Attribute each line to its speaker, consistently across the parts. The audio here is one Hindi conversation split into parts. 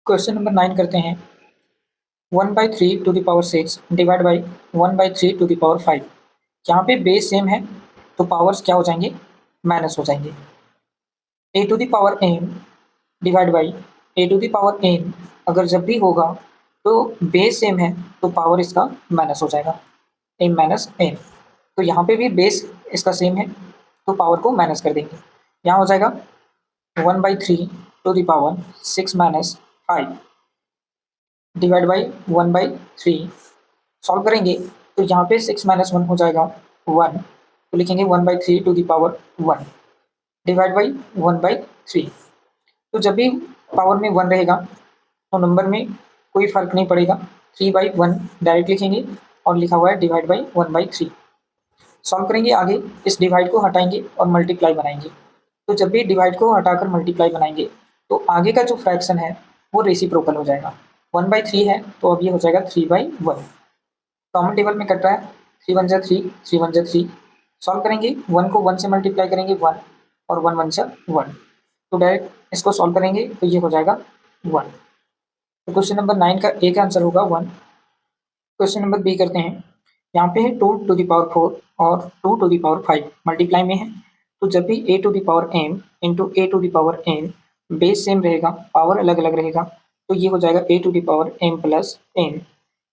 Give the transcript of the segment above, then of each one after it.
Speaker 1: क्वेश्चन नंबर 9 करते हैं। 1/3 to the power 6 divide by 1/3 to the power 5। यहाँ पे बेस सेम है तो पावर्स क्या हो जाएंगे, माइनस हो जाएंगे। a⁴n डिवाइड बाई a⁴n अगर जब भी होगा तो बेस सेम है तो पावर इसका माइनस हो जाएगा, m माइनस n। तो यहाँ पे भी बेस इसका सेम है तो पावर को माइनस कर देंगे। यहाँ हो जाएगा 1/3 to the power 6 minus 5 divide by 1/3। Solve करेंगे तो यहाँ पे 6 माइनस 1 हो जाएगा 1, तो लिखेंगे 1/3 to the power 1 divide by 1/3। तो जब भी पावर में 1 रहेगा तो नंबर में कोई फर्क नहीं पड़ेगा, 3/1 डायरेक्ट लिखेंगे और लिखा हुआ है डिवाइड बाई 1/3। सॉल्व करेंगे आगे, इस डिवाइड को हटाएंगे और मल्टीप्लाई बनाएंगे। तो जब भी डिवाइड को हटाकर मल्टीप्लाई बनाएंगे तो आगे का जो फ्रैक्शन है वो रेसिप्रोकल हो जाएगा। 1/3 है तो अब ये हो जाएगा 3/1। कॉमन टेबल में कट रहा है, 3 1 जा 3, 3 1 जा 3। सॉल्व करेंगे, 1 को 1 से मल्टीप्लाई करेंगे 1 और 1 1 जा 1, तो डायरेक्ट इसको सॉल्व करेंगे तो ये हो जाएगा 1। तो क्वेश्चन नंबर 9 का ए का आंसर होगा 1। क्वेश्चन नंबर बी करते हैं। यहाँ पे है 2 to the power 4 और 2 to the power 5 मल्टीप्लाई में है, तो जब भी a⁴m into a⁴n base same रहेगा, पावर अलग अलग रहेगा, तो ये हो जाएगा a⁴m प्लस n।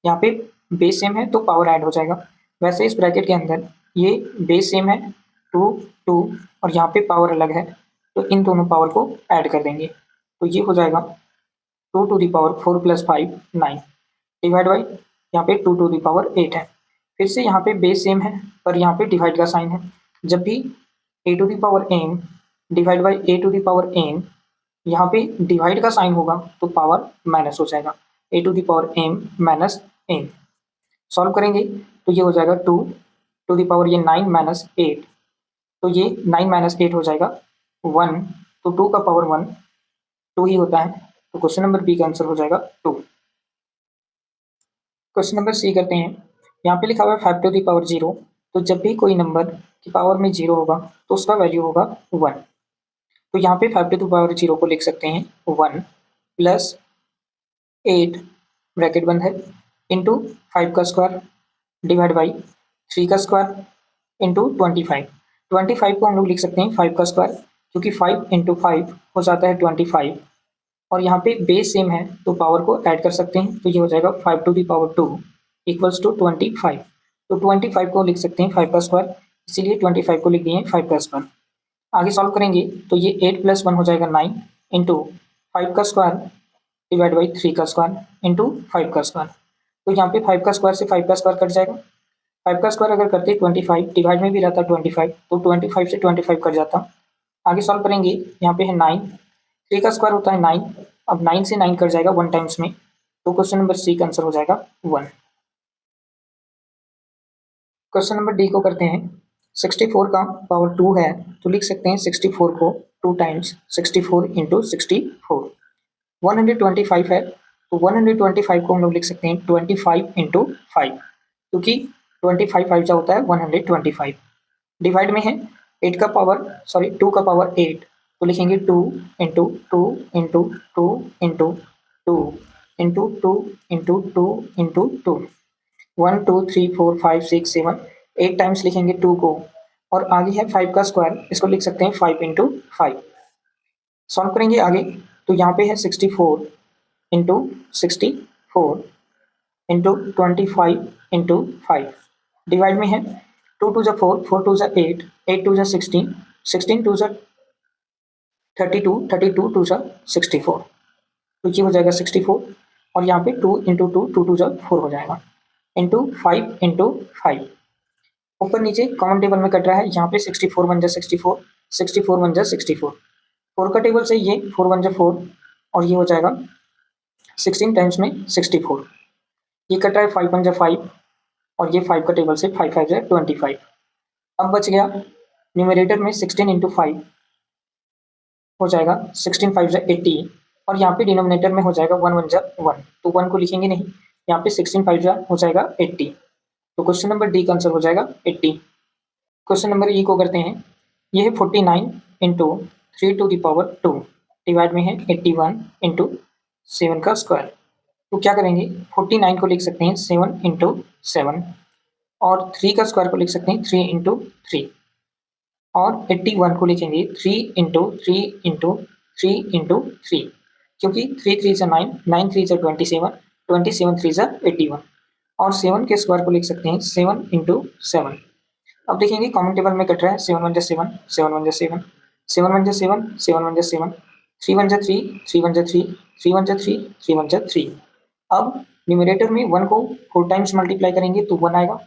Speaker 1: यहाँ पे बेस सेम है तो पावर ऐड हो जाएगा। वैसे इस ब्रैकेट के अंदर ये बेस सेम है 2 2 और यहाँ पे पावर अलग है, तो इन दोनों पावर को ऐड कर देंगे, तो ये हो जाएगा 2 to the power 4 + 5 9 divide by यहाँ पे 2 to the power 8 है। फिर से यहाँ पे बेस सेम है पर यहाँ पे डिवाइड का साइन है। जब भी a⁴m डिवाइड बाई a⁴n यहाँ पे डिवाइड का साइन होगा तो पावर माइनस हो जाएगा, a⁴m माइनस n। सॉल्व करेंगे तो ये हो जाएगा 2 to the power ये 9 माइनस 8, तो ये 9 माइनस 8 हो जाएगा 1, तो 2 का पावर 1 2 ही होता है, तो क्वेश्चन नंबर बी का आंसर हो जाएगा 2। क्वेश्चन नंबर सी करते हैं। यहाँ पे लिखा हुआ है 5 to the power 0, तो जब भी कोई नंबर की पावर में 0 होगा तो उसका वैल्यू होगा 1। तो यहाँ पे 5 to the power 0 को लिख सकते हैं 1 प्लस 8 ब्रैकेट बंद है इंटू 5 का स्क्वायर डिवाइड बाई 3 का स्क्वायर इंटू 25। 25 को हम लोग लिख सकते हैं 5 का स्क्वायर, क्योंकि 5 इंटू 5 हो जाता है 25 और यहाँ पे बेस सेम है तो पावर को ऐड कर सकते हैं, तो ये हो जाएगा 5 to the power 2 equals to 25। तो 25 को लिख सकते हैं 5 का स्क्वायर, इसीलिए 25 को लिख दिए 5 का स्क्वायर। आगे सॉल्व करेंगे तो ये 8 + 1 हो जाएगा 9 इंटू 5 का स्क्वायर डिवाइड बाई 3 का स्क्वायर इंटू 5 का स्क्वायर। तो यहाँ पे 5 का स्क्वायर से 5 का स्क्वायर कट जाएगा। 5 का स्क्वायर अगर करते 25, डिवाइड में भी रहता 25, तो 25 से 25 कट जाता। आगे सॉल्व करेंगे, यहाँ पे है 9, 3 का स्क्वायर होता है 9, अब 9 से 9 कट जाएगा 1 टाइम्स में, तो क्वेश्चन नंबर सी का आंसर हो जाएगा 1। क्वेश्चन नंबर डी को करते हैं। 64 का पावर 2 है तो लिख सकते हैं 64 को 2 टाइम्स 64 इंटू 64। 125 है तो 125 को हम लोग लिख सकते हैं 25 इंटू 5, क्योंकि 25 5 जा होता है 125। डिवाइड में है 2 का पावर 8, तो लिखेंगे 2 into 2 into 2 into 2 into 2 into 2 into 2 1 2 3 4 5 6 7 8 times लिखेंगे 2 को, और आगे है 5 का स्क्वायर, इसको लिख सकते हैं 5 इंटू 5। सॉल्व करेंगे आगे तो यहाँ पे है 64 इंटू 64 इंटू 25 इंटू 5 डिवाइड में है 2 2 जा 4 4 2 जा 8 8 2 जा 16 16 2 जा 32 32 2 जा 64, तो ये हो जाएगा 64 और यहाँ पे 2 इंटू 2 2 2 जा 4 हो जाएगा इंटू 5 इंटू 5। ऊपर नीचे कॉमन टेबल में कट रहा है, यहाँ पे 64 1 जा 64 64 1 जा 64, 4 का टेबल से ये 4 1 जा 4 और ये हो जाएगा 16 टाइम्स में 64। ये कट रहा है 5 1 जा 5 और ये 5 का टेबल से 5 5 जा 25। अब बच गया न्यूमरेटर में 16 इंटू 5 हो जाएगा 16 5 जा 80 और यहाँ पे डिनोमिनेटर में हो जाएगा 1 1 जा 1, तो 1 को लिखेंगे नहीं, यहाँ पे 16 5 जा हो जाएगा 80, तो क्वेश्चन नंबर डी का आंसर हो जाएगा 80। क्वेश्चन नंबर ई को करते हैं। ये है 49 into 3 to the power 2 divide में है 81 इंटू 7 का स्क्वायर। तो क्या करेंगे 49 को लिख सकते हैं 7 इंटू 7 और 3 का स्क्वायर को लिख सकते हैं 3 इंटू 3 और 81 को लिखेंगे 3 इंटू 3 इंटू 3 इंटू 3 क्योंकि 3 3 जा 9, 9 3 जा 27, 27 3 जा 81 और 7 के स्क्वायर को लिख सकते हैं 7 इंटू 7। अब देखेंगे कॉमन टेबल में कट रहा है 7 1 जा 7, 7 1 जा 7, 7 1 जा 7, 7 1 जा 7, 3 1 जा 3, 3 1 जा 3, 3 1 जा 3, 3 1 जा 3। अब न्यूमरेटर में 1 को 4 टाइम्स मल्टीप्लाई करेंगे तो 1 आएगा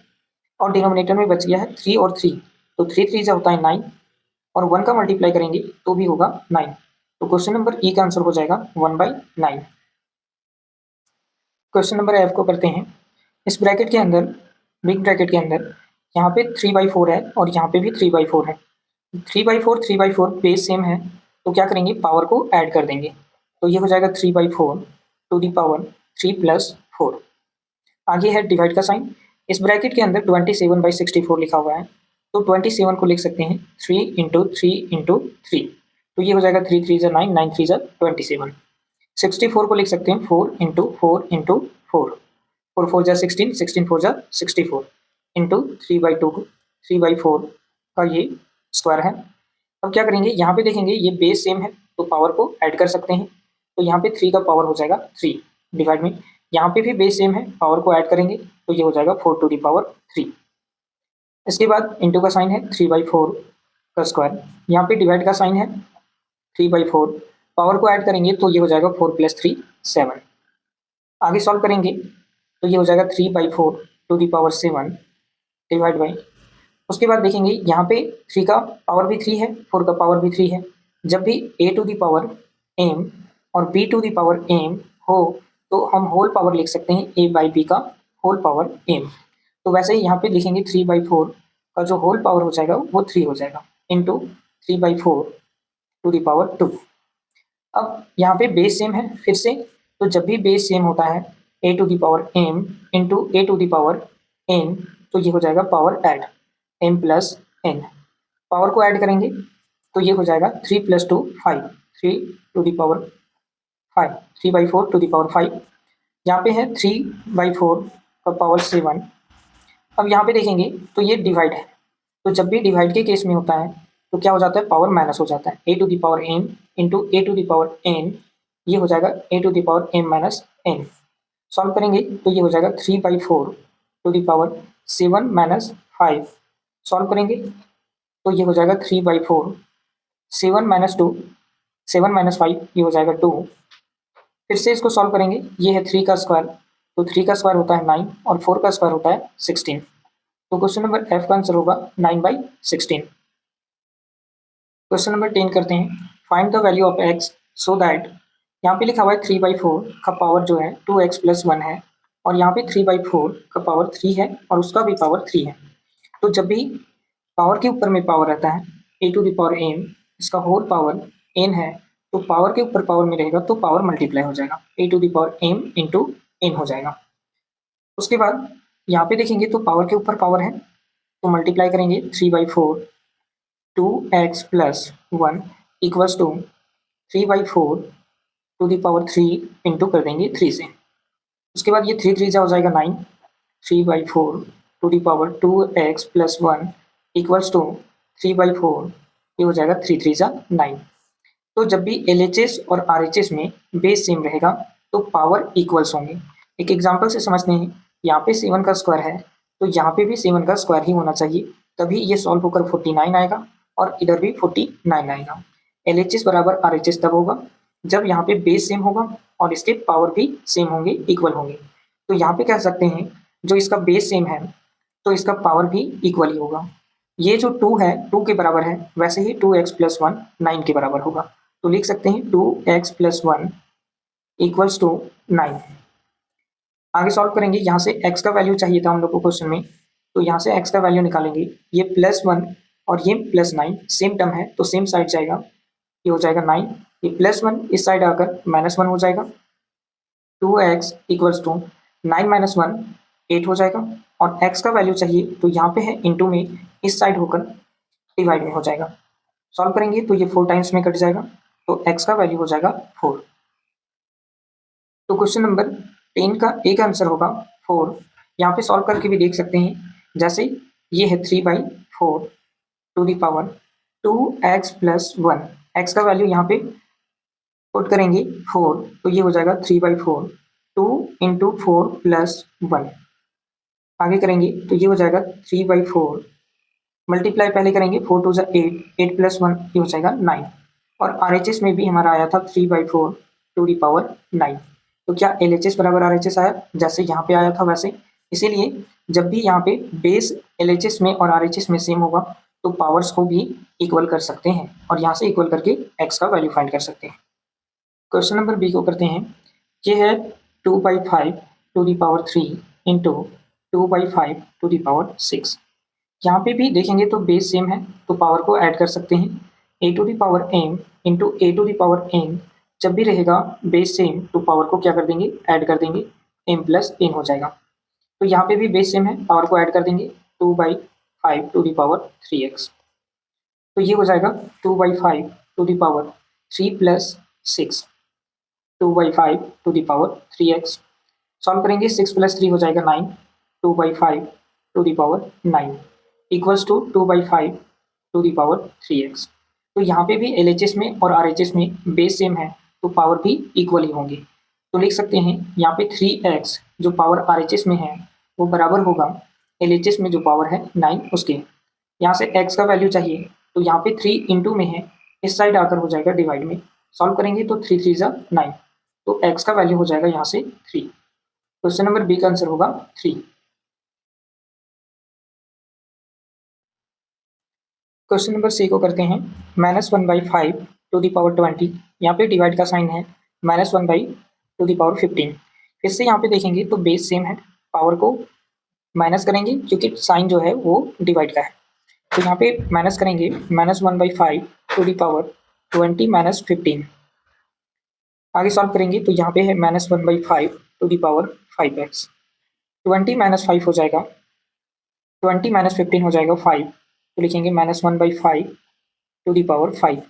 Speaker 1: और डिनोमिनेटर में बच गया है 3 और 3, तो 3 3 जा होता है 9 और 1 का मल्टीप्लाई करेंगे तो भी होगा 9। तो क्वेश्चन नंबर ई का आंसर हो जाएगा 1/9। क्वेश्चन नंबर एफ को करते हैं। इस ब्रैकेट के अंदर, बिग ब्रैकेट के अंदर यहाँ पे 3/4 है और यहाँ पे भी 3/4 है। 3/4 3/4 बेस सेम है तो क्या करेंगे पावर को ऐड कर देंगे। तो ये हो जाएगा 3/4 टू दी पावर 3 + 4। आगे है डिवाइड का साइन। इस ब्रैकेट के अंदर 27/64 लिखा हुआ है तो 27 को लिख सकते हैं 3 इंटू 3 इंटू 3। तो ये हो जाएगा 3 3 जा 9, 9 3 जा 27। 64 को लिख सकते हैं 4 इंटू 4 इंटू 4, 4 4 जा 16, 16 4 जा 64 इंटू 3/2, 3/4 का ये स्क्वायर है। अब क्या करेंगे यहाँ पे देखेंगे ये बेस सेम है तो पावर को ऐड कर सकते हैं। तो यहाँ पे 3 का पावर हो जाएगा 3 डिवाइड में, यहाँ पे भी बेस सेम है पावर को ऐड करेंगे तो ये हो जाएगा 4 टू दी पावर 3। इसके बाद इंटू का साइन है 3/4 का स्क्वायर, यहाँ पे डिवाइड का साइन है 3/4, पावर को ऐड करेंगे तो ये हो जाएगा 4 + 3 7। आगे सॉल्व करेंगे तो ये हो जाएगा 3/4 to the power 7 divide by, उसके बाद देखेंगे यहाँ पे 3 का पावर भी 3 है, 4 का पावर भी 3 है। जब भी a to the power m और b to the power m हो तो हम होल पावर लिख सकते हैं a/b का होल पावर m। तो वैसे ही यहाँ पे लिखेंगे 3/4 का जो होल पावर हो जाएगा वो 3 हो जाएगा इंटू 3/4 टू दी पावर 2। अब यहाँ पे बेस सेम है फिर से, तो जब भी बेस सेम होता है a to the power m into a to the power n तो ये हो जाएगा power add m + n। Power को ऐड करेंगे तो ये हो जाएगा 3 + 2 5, 3 to the power 5, 3/4 to the power 5। यहाँ पे है 3/4 का पावर 7। अब यहाँ पे देखेंगे तो ये डिवाइड है, तो जब भी डिवाइड के केस में होता है तो क्या हो जाता है पावर माइनस हो जाता है a to the power m into a to the power n, ये हो जाएगा a to the power m - n। Solve करेंगे तो ये हो जाएगा 3/4 टू दी पावर 7 - 5। सॉल्व करेंगे तो ये हो जाएगा 3/4 7 - 2, 7 - 5 ये हो जाएगा 2। फिर से इसको सॉल्व करेंगे, ये है 3 का स्क्वायर, तो 3 का स्क्वायर होता है 9 और 4 का स्क्वायर होता है 16। तो क्वेश्चन नंबर एफ का आंसर होगा 9/16। क्वेश्चन नंबर 10 करते हैं। Find the value of x so that, यहाँ पे लिखा हुआ है 3/4 का पावर जो है 2x + 1 है और यहाँ पे 3/4 का पावर 3 है और उसका भी पावर 3 है। तो जब भी पावर के ऊपर में पावर रहता है a to the power m, इसका होल पावर n है तो पावर के ऊपर पावर में रहेगा तो पावर मल्टीप्लाई हो जाएगा a to the power m into n हो जाएगा। उसके बाद यहाँ पे देखेंगे तो पावर के ऊपर पावर है तो मल्टीप्लाई करेंगे 3/4 2x + 1 equals to 3/4 to the power 3 into कर देंगे 3 से। उसके बाद ये 3 3 जा हो जाएगा 9, 3/4 to the power 2x + 1 equals to 3/4, ये हो जाएगा 3 3 जा 9। तो जब भी LHS और RHS में बेस सेम रहेगा तो पावर इक्वल्स होंगे। एक एग्जांपल से समझते हैं, यहाँ पे 7 का स्क्वायर है तो यहाँ पे भी 7 का स्क्वायर ही होना चाहिए, तभी ये सॉल्व होकर 49 आएगा और इधर भी 49 आएगा। LHS बराबर RHS तब होगा जब यहाँ पे बेस सेम होगा और इसके पावर भी सेम होंगे, इक्वल होंगे। तो यहाँ पे कह सकते हैं जो इसका बेस सेम है तो इसका पावर भी इक्वल ही होगा। ये जो 2 है 2 के बराबर है, वैसे ही 2x + 1 9 के बराबर होगा। तो लिख सकते हैं 2x + 1 इक्वल्स टू 9। आगे सॉल्व करेंगे, यहाँ से x का वैल्यू चाहिए था हम लोग को क्वेश्चन में, तो यहाँ से x का वैल्यू निकालेंगे। ये +1 और ये +9 सेम टर्म है तो सेम साइड जाएगा, ये हो जाएगा 9, ये +1 इस साइड आकर -1 हो जाएगा। 2x इक्वल्स टू 9 - 1 8 हो जाएगा और x का वैल्यू चाहिए तो यहाँ पे है इंटू में, इस साइड होकर डिवाइड में हो जाएगा। सॉल्व करेंगे तो ये 4 टाइम्स में कट जाएगा तो x का वैल्यू हो जाएगा 4। तो क्वेश्चन नंबर 10 का एक आंसर होगा 4। यहाँ पे सॉल्व करके भी देख सकते हैं। जैसे ये है 3/4 to the power 2x plus 1। X का वैल्यू यहाँ पे पुट करेंगे 4, तो ये हो जाएगा 3/4 2 इंटू 4 प्लस 1। आगे करेंगे तो ये हो जाएगा 3/4 मल्टीप्लाई पहले करेंगे 4 टू 8, 8 प्लस 1 ये हो जाएगा 9। और RHS में भी हमारा आया था 3/4 टू दी पावर 9। तो क्या LHS बराबर RHS आया? जैसे यहाँ पे आया था वैसे। इसीलिए जब भी यहाँ पे बेस LHS में और RHS में सेम होगा तो पावर्स को भी इक्वल कर सकते हैं और यहाँ से इक्वल करके x का वैल्यू फाइंड कर सकते हैं। क्वेश्चन नंबर बी को करते हैं। ये है 2/5 to the power 3 into 2/5 to the power 6। यहाँ पे भी देखेंगे तो बेस सेम है तो पावर को ऐड कर सकते हैं। a to the power m into a to the power n जब भी रहेगा बेस सेम तो पावर को क्या कर देंगे, ऐड कर देंगे, m प्लस n हो जाएगा। तो यहाँ पे भी बेस सेम है, पावर को ऐड कर देंगे 2/5 टू दी पावर 3x। तो ये हो जाएगा 2/5 to the power 3 plus 6 2/5 to the power 3x। सॉल्व करेंगे 6 प्लस 3 हो जाएगा 9 2/5 to the power 9 equals to 2/5 to the power 3x। तो यहाँ पे भी LHS में और RHS में बेस सेम है तो पावर भी इक्वल ही होंगे। तो लिख सकते हैं यहाँ पे 3x जो पावर RHS में है वो बराबर होगा LHS में जो पावर है 9 उसके। यहाँ से x का वैल्यू चाहिए तो यहाँ पे 3 इंटू में है, इस साइड आकर हो जाएगा डिवाइड में। सॉल्व करेंगे तो 3 3 जा 9, तो x का वैल्यू हो जाएगा यहाँ से 3। क्वेश्चन नंबर बी का आंसर होगा 3। क्वेश्चन नंबर सी को करते हैं। -1/5 टू दी पावर 20। यहाँ पे डिवाइड का साइन है, -1 टू दी पावर 15। फिर से यहाँ पे देखेंगे तो बेस सेम है, पावर को माइनस करेंगे क्योंकि साइन जो है वो डिवाइड का है। तो यहाँ पे माइनस करेंगे -1/5 टू दी पावर 20 माइनस 15। आगे सॉल्व करेंगे तो यहाँ पे है -1/5 to the power 5x। 20 minus 5 हो जाएगा, 20 माइनस 15 हो जाएगा 5। तो लिखेंगे -1/5 टू दी पावर 5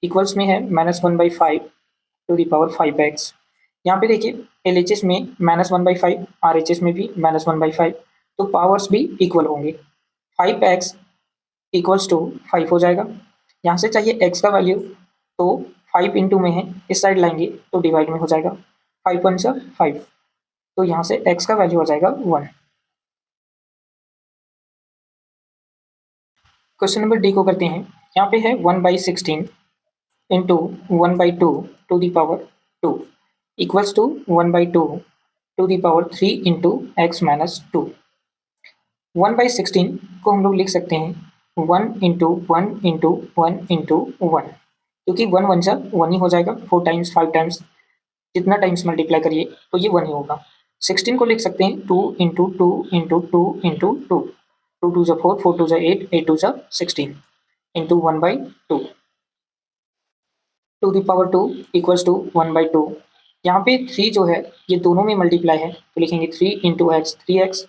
Speaker 1: इक्वल्स में है -1/5 टू दी पावर 5x। यहाँ पे देखिए LHS में -1/5, RHS में भी -1/5, तो पावर्स भी इक्वल होंगे। 5x इक्वल्स टू 5 हो जाएगा। यहाँ से चाहिए x का वैल्यू तो 5 इंटू में है, इस साइड लाएंगे तो डिवाइड में हो जाएगा। 5 1 5, तो यहाँ से x का वैल्यू हो जाएगा 1। क्वेश्चन नंबर डी को करते हैं। यहाँ पे है 1/16 into 1/2 to the power 2 equals to 1/2 to the power 3 into x minus 2। 1/16 को हम लोग लिख सकते हैं 1 इंटू 1 इंटू 1 इंटू 1, क्योंकि 1 1 जा 1 ही हो जाएगा। 4 टाइम्स 5 टाइम्स जितना टाइम्स मल्टीप्लाई करिए तो ये 1 ही होगा। 16 को लिख सकते हैं 2 इंटू 2 इंटू 2 इंटू 2, 2 2 जा 4, 4 2 जा 8, 8 2 जा 16 into 1/2 to the power 2 equals to 1/2। यहाँ पे 3 जो है ये दोनों में मल्टीप्लाई है तो लिखेंगे 3 इंटू एक्स 3x,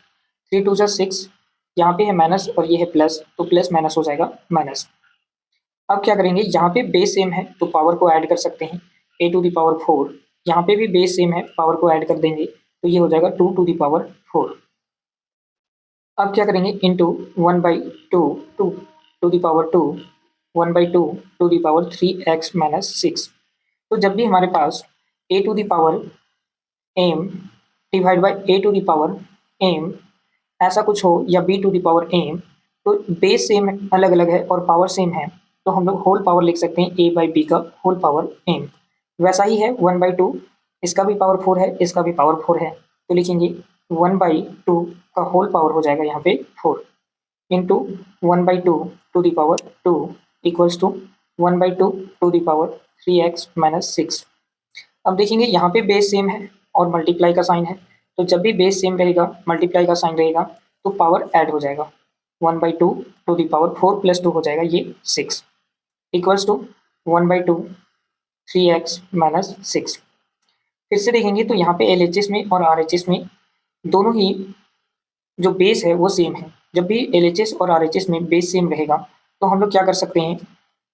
Speaker 1: 3 2 जा 6, यहाँ पे है माइनस और ये है प्लस तो प्लस माइनस हो जाएगा माइनस। अब क्या करेंगे, यहाँ पे बेस सेम है तो पावर को ऐड कर सकते हैं a टू दी पावर 4। यहाँ पे भी बेस सेम है, पावर को ऐड कर देंगे तो ये हो जाएगा 2 टू दी पावर 4। अब क्या करेंगे into 1/2 2 to the power 2, 1/2 to the power 3x minus 6। तो जब भी हमारे पास a to the power m divide by a to the power m ऐसा कुछ हो या b to the power m, तो बेस सेम अलग अलग है और पावर सेम है तो हम लोग होल पावर लिख सकते हैं a बाई बी का होल पावर m। वैसा ही है 1/2, इसका भी पावर 4 है, इसका भी पावर 4 है, तो लिखेंगे 1/2 का होल पावर हो जाएगा यहाँ पे 4 into 1/2 to the power 2 equals to 1/2 to the power 3x minus 6। अब देखेंगे यहाँ पे बेस सेम है और मल्टीप्लाई का साइन है, तो जब भी बेस सेम रहेगा मल्टीप्लाई का साइन रहेगा तो पावर ऐड हो जाएगा। 1/2 टू दी पावर 4 प्लस 2 हो जाएगा ये 6 इक्वल्स टू 1/2 3x माइनस 6। फिर से देखेंगे तो यहाँ पे LHS में और RHS में दोनों ही जो बेस है वो सेम है। जब भी LHS और RHS में बेस सेम रहेगा तो हम लोग क्या कर सकते हैं,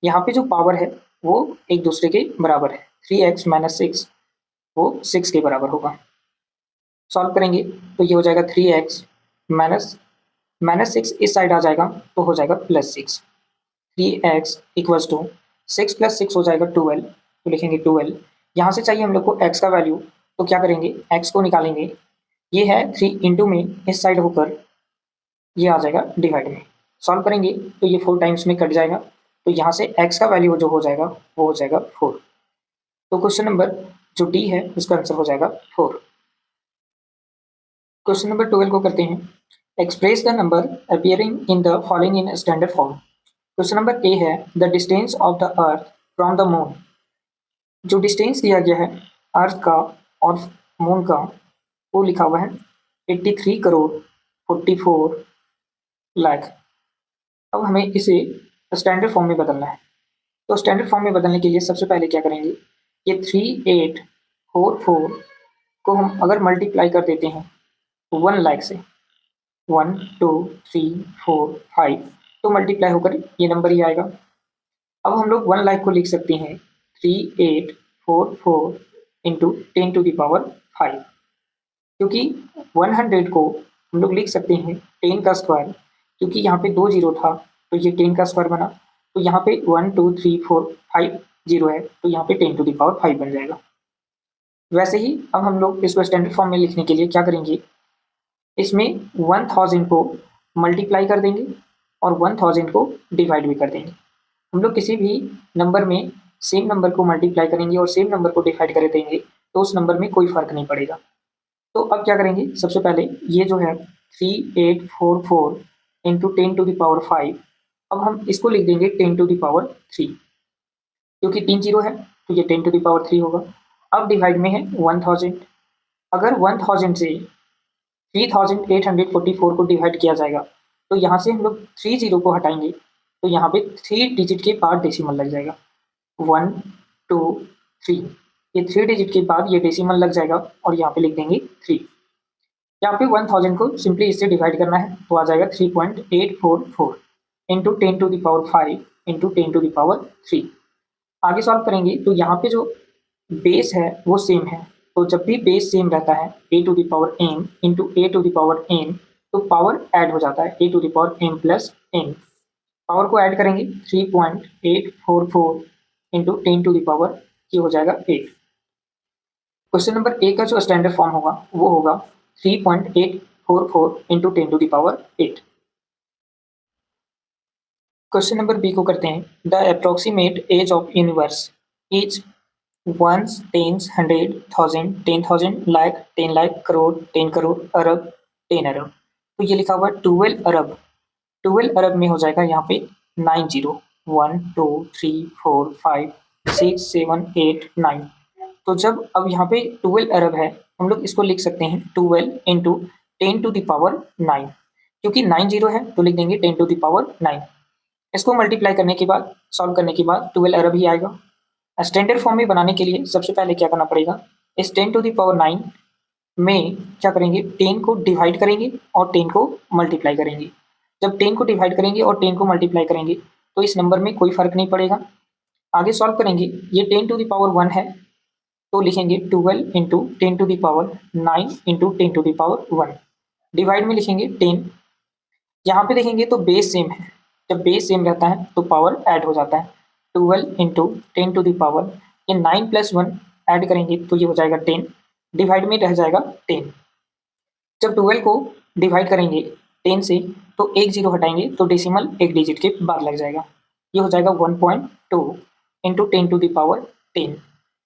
Speaker 1: यहाँ पे जो पावर है वो एक दूसरे के बराबर है। 3x माइनस 6 वो 6 के बराबर होगा। सॉल्व करेंगे तो ये हो जाएगा 3x माइनस 6 इस साइड आ जाएगा तो हो जाएगा +6। 3x इक्वल्स टू 6 + 6 हो जाएगा 12, तो लिखेंगे 12। यहाँ से चाहिए हम लोग को x का वैल्यू, तो क्या करेंगे x को निकालेंगे। ये है 3 इंटू में इस साइड होकर ये आ जाएगा डिवाइड में। सॉल्व करेंगे तो ये 4 टाइम्स में कट जाएगा, तो यहाँ से x का वैल्यू जो हो जाएगा वो हो जाएगा 4। तो क्वेश्चन नंबर जो डी है उसका आंसर हो जाएगा 4। क्वेश्चन नंबर 12 को करते हैं। Express the number appearing in the following in standard form. Question number A है the distance of the earth from the moon. जो डिस्टेंस दिया गया है अर्थ का और मून का वो लिखा हुआ है 83 करोड़ 44 लाख। अब हमें इसे स्टैंडर्ड फॉर्म में बदलना है। तो स्टैंडर्ड फॉर्म में बदलने के लिए सबसे पहले क्या करेंगे, ये 3844 को हम अगर मल्टीप्लाई कर देते हैं 1 लाख से, 1 2 3 4 5, तो मल्टीप्लाई होकर ये नंबर ही आएगा। अब हम लोग 1 लाख को लिख सकते हैं 3844 इंटू 10⁵, क्योंकि 100 को हम लोग लिख सकते हैं 10 का स्क्वायर, क्योंकि यहाँ पे 2 जीरो था तो ये 10 का स्क्वायर बना, तो यहाँ पे 1 2 3 4 5 जीरो है तो यहाँ पे 10⁵ बन जाएगा। वैसे ही अब हम लोग इसको स्टैंडर्ड फॉर्म में लिखने के लिए क्या करेंगे, इसमें 1000 को मल्टीप्लाई कर देंगे और 1000 को डिवाइड भी कर देंगे। हम लोग किसी भी नंबर में सेम नंबर को मल्टीप्लाई करेंगे और सेम नंबर को डिवाइड कर देंगे तो उस नंबर में कोई फर्क नहीं पड़ेगा। तो अब क्या करेंगे, सबसे पहले ये जो है 3844 इंटू 10⁵, अब हम इसको लिख देंगे 10⁵, क्योंकि 3 जीरो है तो ये 10⁵ होगा। अब डिवाइड में है 1000, अगर 1000 से 3844 को डिवाइड किया जाएगा तो यहाँ से हम लोग 3 जीरो को हटाएंगे तो यहाँ पे 3 डिजिट के बाद डेसिमल लग जाएगा, 1 2 3, ये 3 डिजिट के बाद ये डेसिमल लग जाएगा और यहाँ पे लिख देंगे 3। यहाँ पे 1000 को सिंपली इससे डिवाइड करना है तो आ जाएगा 3.844 इंटू 10⁵ इंटू 10⁵। आगे सॉल्व करेंगे तो यहाँ पे जो बेस है वो सेम है, तो जब भी बेस सेम रहता है a⁴n इंटू a⁴n तो पावर ऐड हो जाता है a⁴m प्लस n। पावर को ऐड करेंगे 3.844 इंटू 10⁵, ये हो जाएगा 8। क्वेश्चन नंबर ए का जो स्टैंडर्ड फॉर्म होगा वो होगा 3.844 इंटू 10⁸। क्वेश्चन नंबर बी को करते हैं। The approximate age of universe is 1 10 100 1000 10,000 lakh 10 lakh crore 10 crore अरब 10 अरब। तो ये लिखा हुआ है 12 अरब। 12 अरब में हो जाएगा यहाँ पे 9 जीरो, 1 2 3 4 5 6 7 8 9। तो जब अब यहाँ पे 12 अरब है हम लोग इसको लिख सकते हैं 12 इंटू 10⁹9, क्योंकि 9 जीरो है तो लिख देंगे 10⁹9। इसको मल्टीप्लाई करने के बाद सॉल्व करने के बाद 12 अरब ही आएगा। स्टैंडर्ड फॉर्म में बनाने के लिए सबसे पहले क्या करना पड़ेगा, इस 10⁹9 में क्या करेंगे 10 को डिवाइड करेंगे और 10 को मल्टीप्लाई करेंगे। जब 10 को डिवाइड करेंगे और 10 को मल्टीप्लाई करेंगे तो इस नंबर में कोई फर्क नहीं पड़ेगा। आगे सॉल्व करेंगे, ये 10⁻1 है तो लिखेंगे 12 इंटू 10⁹9 इंटू 10⁻1, डिवाइड में लिखेंगे 10। यहाँ पे देखेंगे तो बेस सेम है, जब बेस सेम रहता है तो पावर ऐड हो जाता है। 12 इंटू 10⁻, ये 9 + 1 ऐड करेंगे तो ये हो जाएगा 10, डिवाइड में रह जाएगा 10। जब 12 को डिवाइड करेंगे 10 से तो एक जीरो हटाएंगे तो डेसिमल एक डिजिट के बाद लग जाएगा, ये हो जाएगा 1.2 इंटू 10⁻10।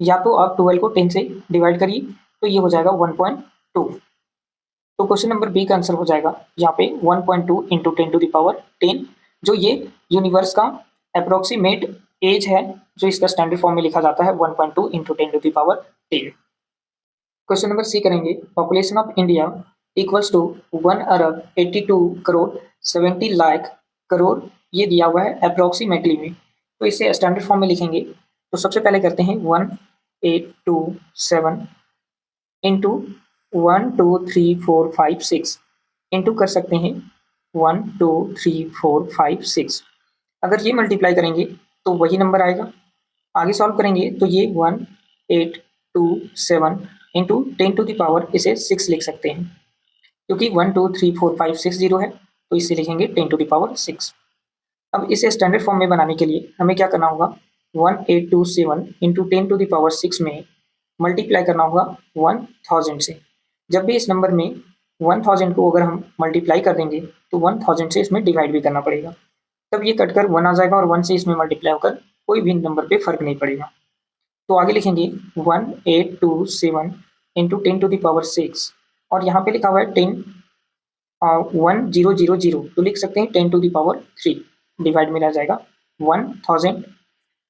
Speaker 1: या तो आप 12 को 10 से डिवाइड करिए तो ये हो जाएगा 1.2। तो क्वेश्चन नंबर बी का आंसर हो जाएगा यहाँ पे 1.2 इंटू 10⁻10, जो ये यूनिवर्स का अप्रोक्सीमेट एज है जो इसका स्टैंडर्ड फॉर्म में लिखा जाता है 1.2 इंटू 10⁻10। क्वेश्चन नंबर सी करेंगे। Population of India equals to 1 अरब 82 करोड़ 70 लाख करोड़, ये दिया हुआ है अप्रोक्सीमेटली में, तो इसे स्टैंडर्ड फॉर्म में लिखेंगे। तो सबसे पहले करते हैं 1827 इंटू 1 2 3 4 5 6 इंटू कर सकते हैं 1 2 3 4 5 6। अगर ये मल्टीप्लाई करेंगे तो वही नंबर आएगा। आगे सॉल्व करेंगे तो ये 1 8 7 इंटू 10⁻, इसे 6 लिख सकते हैं, क्योंकि 1 2 3 4 5 6 0 है, तो इसे लिखेंगे 10⁻6। अब इसे स्टैंडर्ड फॉर्म में बनाने के लिए हमें क्या करना होगा, 1827 इंटू 10⁻6 में मल्टीप्लाई करना होगा 1000 से। जब भी इस नंबर में 1000 को अगर हम मल्टीप्लाई कर देंगे तो 1000 से इसमें डिवाइड भी करना पड़ेगा, तब ये कटकर 1 आ जाएगा और 1 से इसमें मल्टीप्लाई होकर कोई भी नंबर पे फर्क नहीं पड़ेगा। तो आगे लिखेंगे 1827 इंटू 10⁻6, और यहाँ पे लिखा हुआ है 1000, तो लिख सकते हैं 10⁻3, डिवाइड में रह जाएगा 1000।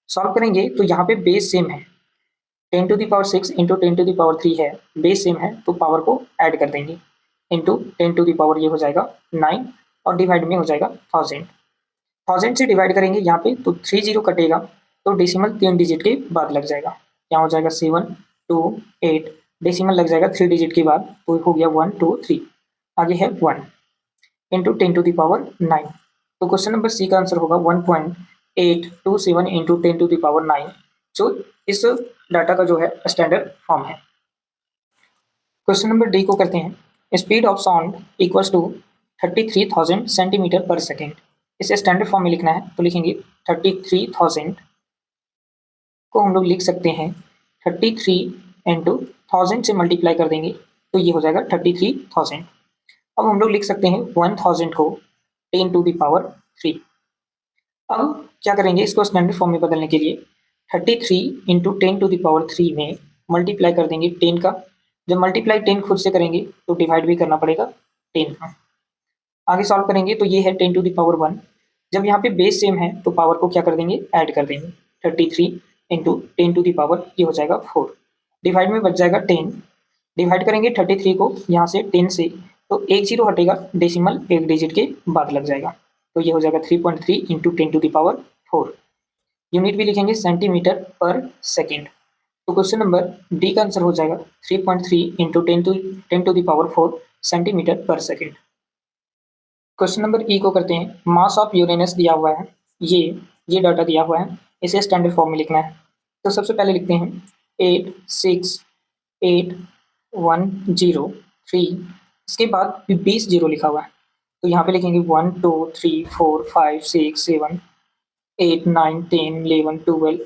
Speaker 1: सॉल्व करेंगे तो यहाँ पे बेस सेम है, 10⁻6 इंटू 10⁻3 है, बेस सेम है, तो पावर को ऐड कर देंगे, इंटू 10⁻, ये हो जाएगा 9, और डिवाइड में हो जाएगा 1000 से डिवाइड करेंगे यहाँ पे तो 30 कटेगा, तो डेसिमल 3 डिजिट के बाद लग जाएगा, यहाँ हो जाएगा 7 2 8, डेसिमल लग जाएगा 3 डिजिट के बाद, तो हो गया 1 2 3, आगे है 1 इंटू 10⁻9। तो क्वेश्चन नंबर सी का आंसर होगा 1.827 इंटू 10⁻9, जो इस डाटा का जो है स्टैंडर्ड फॉर्म है। क्वेश्चन नंबर डी को करते हैं, speed of sound equals to 33,000 centimetre पर सेकेंड। इसे स्टैंडर्ड फॉर्म में लिखना है, तो लिखेंगे 33,000 को हम लोग लिख सकते हैं 33 इंटू 1000 से मल्टीप्लाई कर देंगे तो ये हो जाएगा 33,000। अब हम लोग लिख सकते हैं 1000 को 10⁻3। अब क्या करेंगे, इसको स्टैंडर्ड फॉर्म में बदलने के लिए 33 इंटू 10⁻3 में मल्टीप्लाई कर देंगे 10 का। जब मल्टीप्लाई 10 खुद से करेंगे तो डिवाइड भी करना पड़ेगा 10 का। आगे सॉल्व करेंगे तो ये है 10⁻1। जब यहाँ पे बेस सेम है तो पावर को क्या कर देंगे, ऐड कर देंगे, 33 इंटू 10⁻, ये हो जाएगा 4, डिवाइड में बच जाएगा 10। डिवाइड करेंगे 33 को यहाँ से 10 से, तो 1 0 हटेगा, डेसिमल 1 डिजिट के बाद लग जाएगा, तो ये हो जाएगा 3.3 इंटू 10⁻4। यूनिट भी लिखेंगे सेंटीमीटर पर सेकेंड। तो क्वेश्चन नंबर डी का आंसर हो जाएगा 3.3 इंटू 10⁻4 सेंटीमीटर पर सेकेंड। क्वेश्चन नंबर ई को करते हैं, मास ऑफ यूरेनस दिया हुआ है, ये डाटा दिया हुआ है, इसे स्टैंडर्ड फॉर्म में लिखना है। तो सबसे पहले लिखते हैं 86810 इसके बाद 20 जीरो लिखा हुआ है, तो यहाँ पे लिखेंगे 1 2 3 4 5 6 7 8 9 10 11 12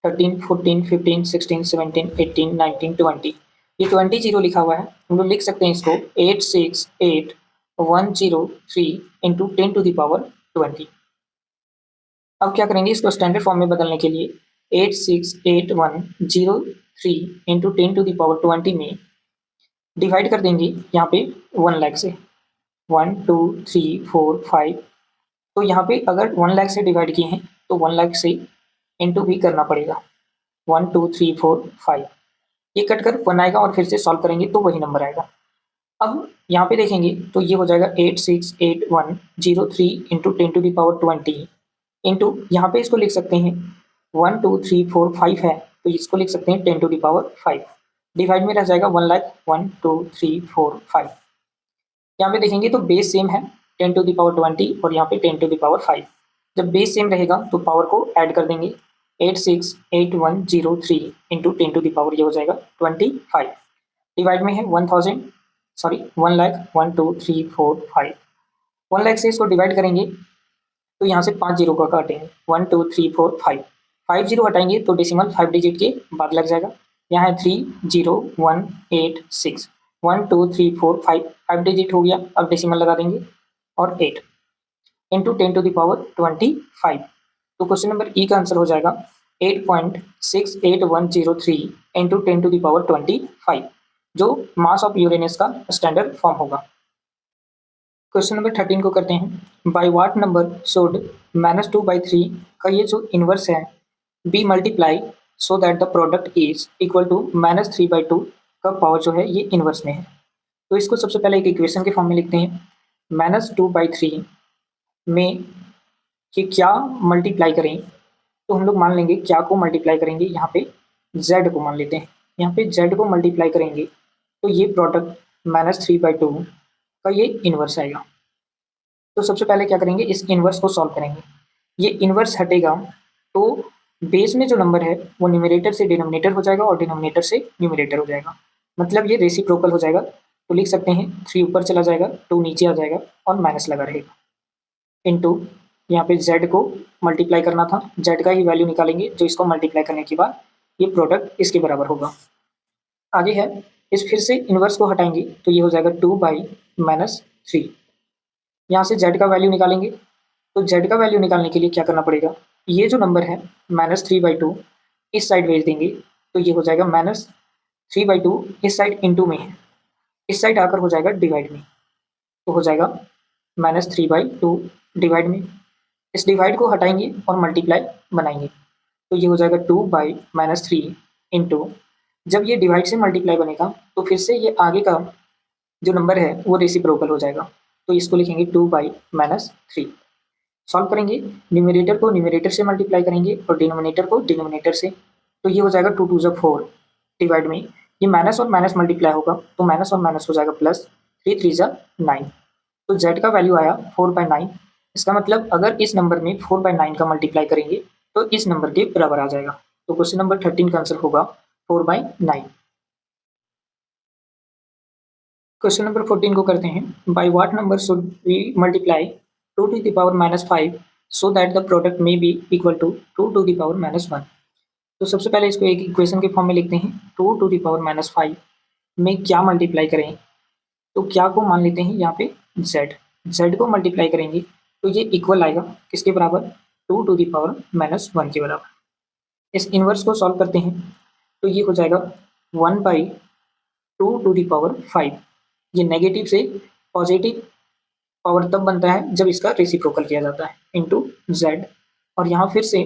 Speaker 1: 13 14 15 16 17 18 19 20, ये 20 जीरो लिखा हुआ है। हम लोग लिख सकते हैं इसको 86810 इंटू 10⁻20। अब क्या करेंगे, इसको स्टैंडर्ड फॉर्म में बदलने के लिए 86810 इंटू 10⁻20 में डिवाइड कर देंगे यहाँ पे 1 लाख से, 1 2 3 4 5, तो यहाँ पे अगर 1 लाख से डिवाइड किए हैं तो 1 लाख से इंटू भी करना पड़ेगा, 1 2 3 4 5, ये कट कर 1 आएगा और फिर से सॉल्व करेंगे तो वही नंबर आएगा। अब यहाँ पे देखेंगे तो ये हो जाएगा 86810 इंटू 10⁻20 इंटू यहाँ पे इसको लिख सकते हैं 1 2 3 4 5 है, तो इसको लिख सकते हैं 10⁻5, डिवाइड में रह जाएगा 1 लाख 1 2 3 4 5। यहाँ पे देखेंगे तो बेस सेम है 10⁻20 और यहाँ पे 10⁻5। जब बेस सेम रहेगा तो पावर को ऐड कर देंगे, 86810 इंटू 10⁻, ये हो जाएगा 25, डिवाइड में है 1 लाख 1 2 3 4 5। 1 लाख से इसको डिवाइड करेंगे तो यहाँ से 5 जीरो का काटेंगे, 1 2 3 4 5, 5 जीरो हटाएंगे तो डेसिमल 5 डिजिट के बाद लग जाएगा, यहाँ है 3 0 1 8 6, 1 2 3 4 5, 5 डिजिट हो गया। अब डेसिमल लगा देंगे और 8 इंटू 10⁻25। तो क्वेश्चन नंबर ई का आंसर हो जाएगा 8.68103 इंटू 10⁻25, जो मास ऑफ यूरेनस का स्टैंडर्ड फॉर्म होगा। क्वेश्चन नंबर 13 को करते हैं, बाई वाट नंबर शुड -2/3 का ये जो इनवर्स है be multiply so that the product is equal to -3/2 का पावर जो है ये इनवर्स में है। तो इसको सबसे पहले एक इक्वेशन के फॉर्म में लिखते हैं, -2/3 में कि क्या मल्टीप्लाई करें, तो हम लोग मान लेंगे क्या को मल्टीप्लाई करेंगे, यहाँ पे z को मान लेते हैं, यहाँ पे z को मल्टीप्लाई करेंगे तो ये प्रोडक्ट -3/2 का ये इन्वर्स आएगा। तो सबसे पहले क्या करेंगे, इस इन्वर्स को सॉल्व करेंगे, ये इन्वर्स हटेगा तो बेस में जो नंबर है वो न्यूमरेटर से डिनोमिनेटर हो जाएगा और डिनोमिनेटर से न्यूमरेटर हो जाएगा, मतलब ये रेसिप्रोकल हो जाएगा। तो लिख सकते हैं 3 ऊपर चला जाएगा, 2 नीचे आ जाएगा और माइनस लगा रहेगा, इनटू यहाँ पे z को मल्टीप्लाई करना था, z का ही वैल्यू निकालेंगे जो इसको मल्टीप्लाई करने के बाद ये प्रोडक्ट इसके बराबर होगा। आगे है, इस फिर से इन्वर्स को हटाएंगे तो ये हो जाएगा 2/-3। यहाँ से z का वैल्यू निकालेंगे, तो z का वैल्यू निकालने के लिए क्या करना पड़ेगा, ये जो नंबर है -3/2 इस साइड भेज देंगे तो ये हो जाएगा -3/2 इस साइड इंटू में है, इस साइड आकर हो जाएगा डिवाइड में, तो हो जाएगा -3/2 डिवाइड में। इस डिवाइड को हटाएंगे और मल्टीप्लाई बनाएंगे तो ये हो जाएगा 2/-3 इंटू, जब ये डिवाइड से मल्टीप्लाई बनेगा तो फिर से ये आगे का जो नंबर है वो रेसिप्रोकल हो जाएगा, तो इसको लिखेंगे 2/-3। सॉल्व करेंगे, न्यूमरेटर को न्यूमरेटर से मल्टीप्लाई करेंगे और डिनोमिनेटर को डिनोमिनेटर से, तो ये हो जाएगा 2 2 4 डिवाइड में, ये माइनस और माइनस मल्टीप्लाई होगा तो माइनस और माइनस हो जाएगा प्लस, 3 3 9, तो z का वैल्यू आया 4/9। इसका मतलब अगर इस नंबर में 4/9 का मल्टीप्लाई करेंगे तो इस नंबर के बराबर आ जाएगा, तो क्वेश्चन नंबर 13 का आंसर होगा 4/9। क्वेश्चन नंबर 14 को करते हैं, by what number should we multiply 2 to the power -5 so that the product may be equal to 2 to the power -1। तो सबसे पहले इसको एक इक्वेशन के फॉर्म में लिखते हैं, 2 टू द पावर -5 में क्या मल्टीप्लाई करें, तो क्या को मान लेते हैं यहाँ पे z को मल्टीप्लाई करेंगे तो ये इक्वल आएगा किसके बराबर, 2 टू द पावर -1 के बराबर। इस इन्वर्स को सॉल्व करते हैं तो ये हो जाएगा 1/2 टू द पावर 5, ये नेगेटिव से पॉजिटिव पावर तब बनता है जब इसका रेसिप्रोकल किया जाता है, इंटू z, और यहाँ फिर से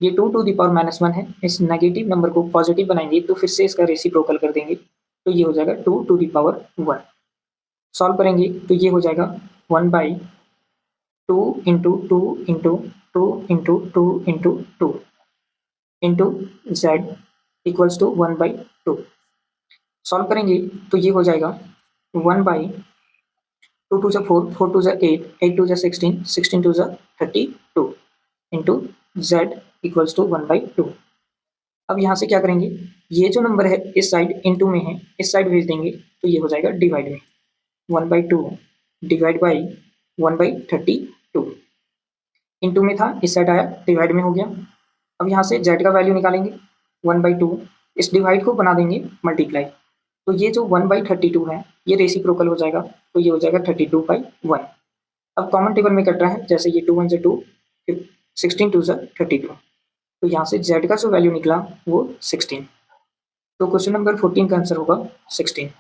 Speaker 1: ये 2 टू द पावर -1 है, इस नेगेटिव नंबर को पॉजिटिव बनाएंगे तो फिर से इसका रेसिप्रोकल कर देंगे तो ये हो जाएगा 2 टू द पावर 1। सॉल्व करेंगे तो ये हो जाएगा 1/2 into 2 into 2 into 2 into 2 into z equals to 1/2। Solve करेंगे तो ये हो जाएगा 1/2 2 4 4 2 8 8 2 16 16 2 32 इंटू z इक्वल्स टू 1/2। अब यहाँ से क्या करेंगे, ये जो नंबर है इस साइड इंटू में है, इस साइड भेज देंगे तो ये हो जाएगा डिवाइड में, 1/2 डिवाइड बाई 1/32, इंटू में था इस साइड आया डिवाइड में हो गया। अब यहाँ से z का वैल्यू निकालेंगे 1/2, इस डिवाइड को बना देंगे मल्टीप्लाई, तो ये जो 1/32 है ये रेसिप्रोकल हो जाएगा तो ये हो जाएगा 32/1। अब कॉमन टेबल में कट रहा है, जैसे ये 2 1 2 16 2 32, तो यहाँ से z का जो वैल्यू निकला वो 16, तो क्वेश्चन नंबर 14 का आंसर होगा 16।